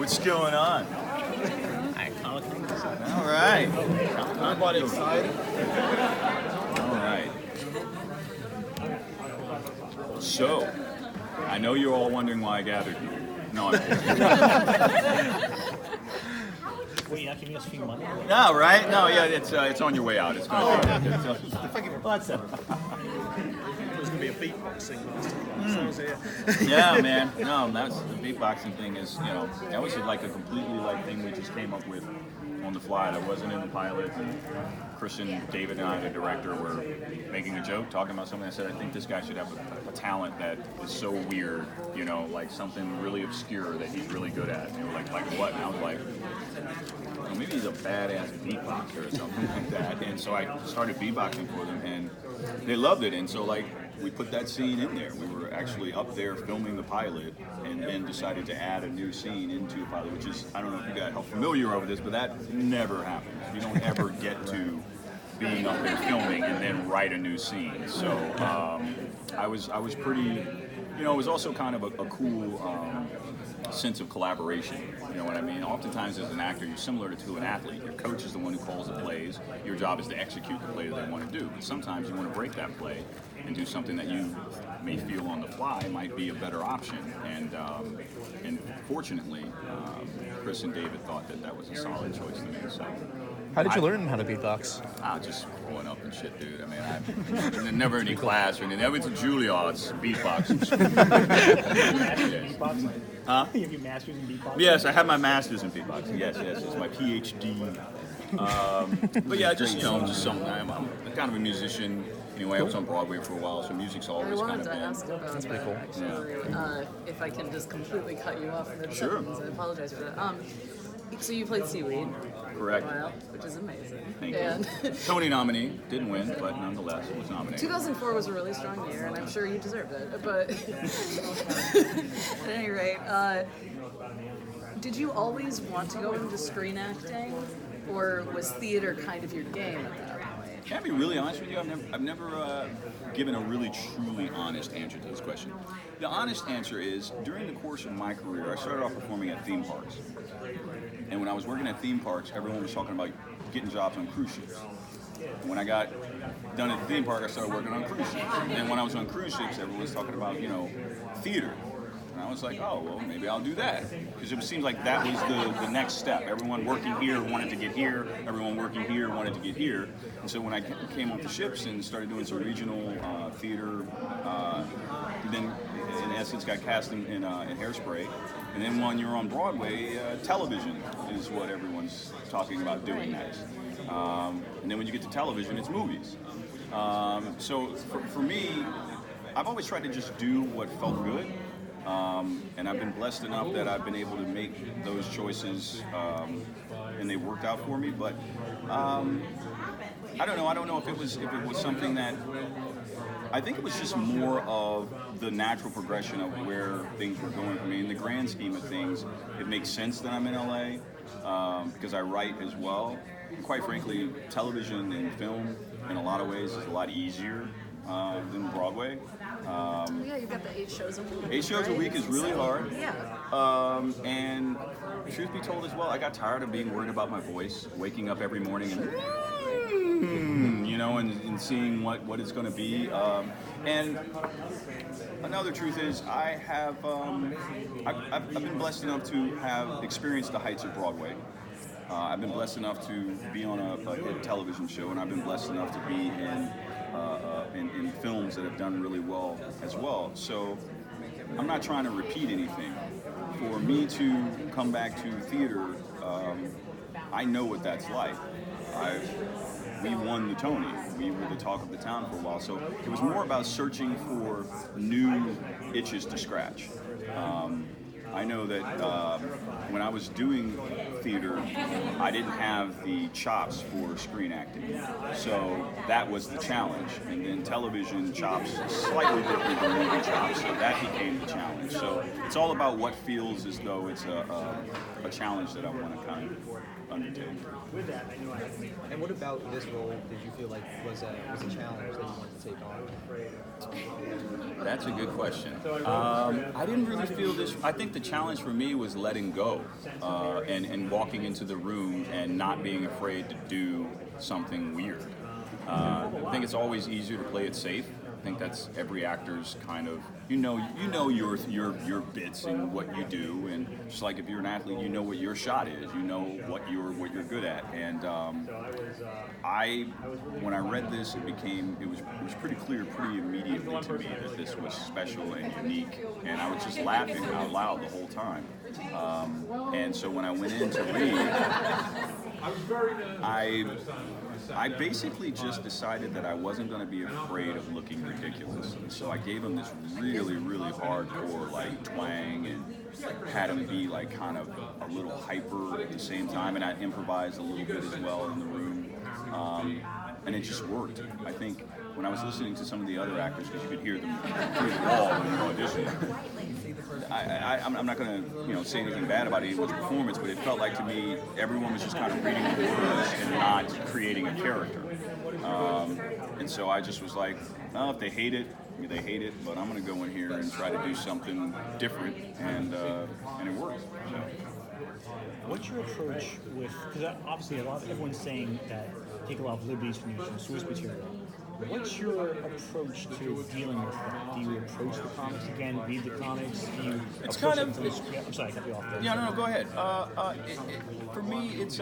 What's going on? All right. Everybody excited? All right. So, I know you're all wondering why I gathered you. No, I'm Wait, you're not giving us free money? No, right? No, yeah, it's on your way out. It's gonna be. Well, that's it. There's going to be a beatboxing master class. Yeah, man. No, that's the beatboxing thing is, that was like a completely thing we just came up with on the fly. That wasn't in the pilot. And Christian, David, and I, the director, were making a joke, talking about something. I said, I think this guy should have a talent that is so weird, like something really obscure that he's really good at. And they were like what? And I was like, well, maybe he's a badass beatboxer or something like that. And so I started beatboxing for them, and they loved it. And so we put that scene in there. We were actually up there filming the pilot and then decided to add a new scene into the pilot, which is, I don't know if you guys are familiar with this, but that never happens. You don't ever get to being up there filming and then write a new scene. So I was pretty, it was also kind of a cool sense of collaboration. You know what I mean? Oftentimes as an actor, you're similar to an athlete. Your coach is the one who calls the plays. Your job is to execute the play that they want to do. But sometimes you want to break that play and do something that you may feel on the fly might be a better option. And fortunately, Chris and David thought that was a solid choice to make. So. How did you learn how to beatbox? Just growing up and shit, dude. I mean, I never any class or anything. I went to Juilliard's beatboxing. Beatboxing? Huh? You have your master's in beatboxing? Yes, I have my master's in beatboxing. Yes, it's my PhD. But yeah, just something. I'm kind of a musician. Anyway, I was on Broadway for a while, so music's I always kind wanted of to been. ask about that, cool. actually. If I can just completely cut you off Sure. mid-sentence, I apologize for that. So you played Seaweed Correct. for a while, which is amazing. Thank and you. Tony nominee, didn't win, but nonetheless was nominated. 2004 was a really strong year, and I'm sure you deserved it. But at any rate, did you always want to go into screen acting, or was theater kind of your game at that point? Can I be really honest with you? I've never given a really truly honest answer to this question. The honest answer is, during the course of my career, I started off performing at theme parks. And when I was working at theme parks, everyone was talking about getting jobs on cruise ships. And when I got done at the theme park, I started working on cruise ships. And when I was on cruise ships, everyone was talking about, theater. And I was like, oh, well, maybe I'll do that. Because it seemed like that was the next step. Everyone working here wanted to get here. Everyone working here wanted to get here. And so when I came off the ships and started doing some regional theater, then in essence got cast in Hairspray. And then when you're on Broadway, television is what everyone's talking about doing next. And then when you get to television, it's movies. So for me, I've always tried to just do what felt good. And I've been blessed enough that I've been able to make those choices, and they worked out for me. But I don't know. I don't know if it was something that. I think it was just more of the natural progression of where things were going for me. In the grand scheme of things, it makes sense that I'm in LA because I write as well. And quite frankly, television and film, in a lot of ways, is a lot easier than Broadway. Yeah, you've got the 8 shows a week. 8 shows a right? week is really hard. Yeah. And truth be told as well, I got tired of being worried about my voice, waking up every morning and and seeing what it's going to be. And another truth is, I have I've been blessed enough to have experienced the heights of Broadway. I've been blessed enough to be on a hit television show, and I've been blessed enough to be in films that have done really well as well. So I'm not trying to repeat anything. For me to come back to theater, I know what that's like. We won the Tony. We were the talk of the town for a while. So it was more about searching for new itches to scratch. I know that when I was doing theater, I didn't have the chops for screen acting. So that was the challenge. And then television chops slightly different than movie chops, so that became the challenge. So it's all about what feels as though it's a challenge that I want to kind of undertake. And what about this role did you feel like was a challenge that you wanted to take on? That's a good question. I didn't really feel this. I think the challenge for me was letting go and walking into the room and not being afraid to do something weird. I think it's always easier to play it safe. I think that's every actor's kind of you know your bits and what you do, and just like if you're an athlete, you know what your shot is, you know what you're good at. And when I read this, it was pretty clear pretty immediately to me that this was special and unique, and I was just laughing out loud the whole time. And so when I went in to read, I basically just decided that I wasn't going to be afraid of looking ridiculous. And so I gave him this really, really hardcore like twang and had him be like kind of a little hyper at the same time, and I improvised a little bit as well in the room. And it just worked. I think when I was listening to some of the other actors, because you could hear them through the wall when you audition, I'm not going to say anything bad about anyone's performance, but it felt like to me everyone was just kind of reading the words and not creating a character. And so I just was like, oh, if they hate it, they hate it, but I'm going to go in here and try to do something different, and it worked. So. What's your approach with, because obviously everyone's saying that take a lot of liberties from source material. What's your approach to dealing with that? Do you approach the comics again, read the comics? Do you It's approach kind it of- from the I'm sorry, I cut you off there. Yeah, no, go ahead. For me, it's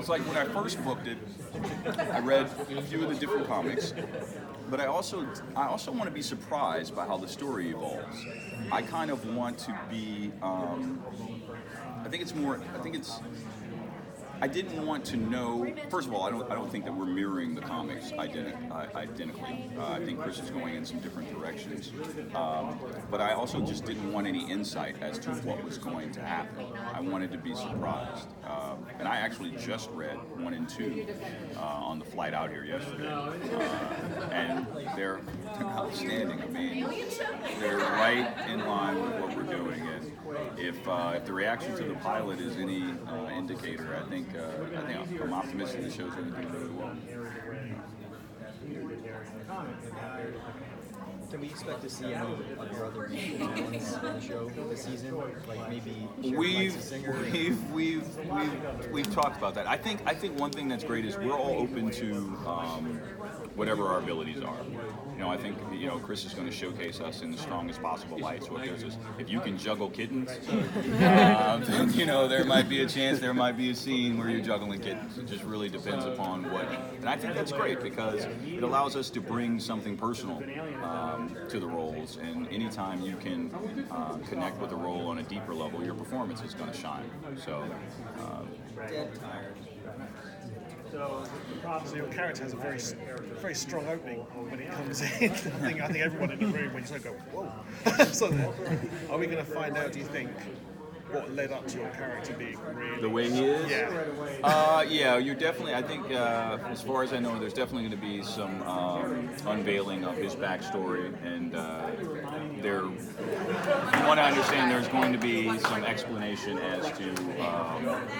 like when I first booked it, I read a few of the different comics, but I also want to be surprised by how the story evolves. I kind of want to be. I didn't want to know. First of all, I don't think that we're mirroring the comics identically. I think Chris is going in some different directions. But I also just didn't want any insight as to what was going to happen. I wanted to be surprised. And I actually just read 1 and 2 on the flight out here yesterday. And they're outstanding. I mean, they're right in line with what we're doing. And if the reaction to the pilot is any indicator, I think I'm optimistic the show's going to do really well. Can we expect to see any of your other musical talents in the show this season? Like maybe We've talked about that. I think one thing that's great is we're all open to whatever our abilities are. I think Chris is going to showcase us in the strongest possible light. So if you can juggle kittens, then there might be a chance, there might be a scene where you're juggling kittens. It just really depends upon what. And I think that's great because it allows us to bring something personal to the roles. And anytime you can connect with the role on a deeper level, your performance is going to shine. So. So your character has a very strong opening when it comes in. I think everyone in the room when you say go, whoa. So are we going to find out, do you think, what led up to your character being really... The way he is? Yeah. Yeah, you're definitely, I think, as far as I know, there's definitely going to be some unveiling of his backstory, and from what I understand, there's going to be some explanation as to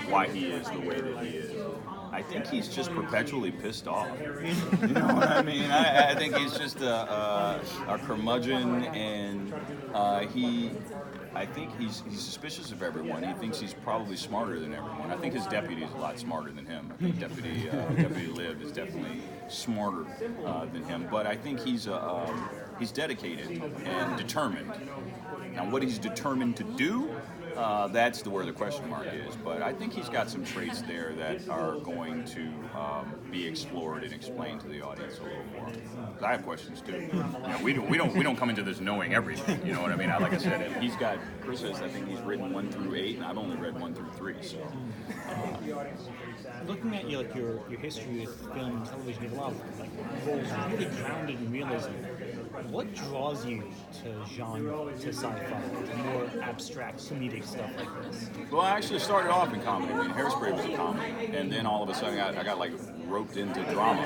why he is the way that he is. I think he's just perpetually pissed off. You know what I mean? I think he's just a curmudgeon, and I think he's suspicious of everyone. He thinks he's probably smarter than everyone. I think his deputy is a lot smarter than him. I think Deputy Liv is definitely smarter than him. But I think he's dedicated and determined. Now, what he's determined to do, that's where the question mark is. But I think he's got some traits there that are going to be explored and explained to the audience a little more. 'Cause I have questions too. We don't come into this knowing everything. You know what I mean? Like I said, Chris says I think he's written 1 through 8, and I've only read 1 through 3. So. Looking at your history with film and television, you have a lot of roles really grounded in realism. What draws you to genre, to sci-fi, to more abstract comedic stuff like this? Well, I actually started off in comedy. I mean, Hairspray was a comedy, and then all of a sudden I got like roped into drama,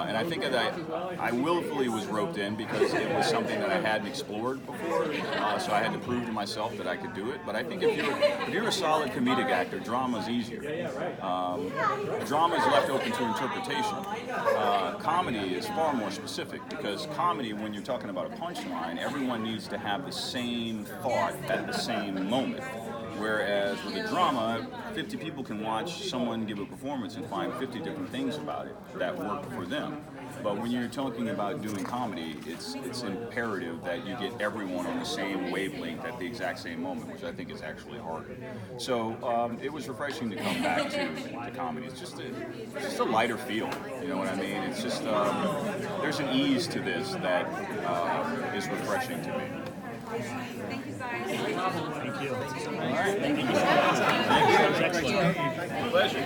and I think that I willfully was roped in because it was something that I hadn't explored before, so I had to prove to myself that I could do it. But I think if you're a solid comedic actor, drama is easier. Drama is left open to interpretation. Comedy is far more specific because comedy, when you're talking about a punchline, everyone needs to have the same thought at the same moment. Whereas with a drama, 50 people can watch someone give a performance and find 50 different things about it that work for them. But when you're talking about doing comedy, it's imperative that you get everyone on the same wavelength at the exact same moment, which I think is actually harder. So it was refreshing to come back to comedy. It's just a lighter feel, you know what I mean? It's just, there's an ease to this that is refreshing to me. Thank you guys. Thank you. All right. Thank you. Thank you. Excellent. Pleasure.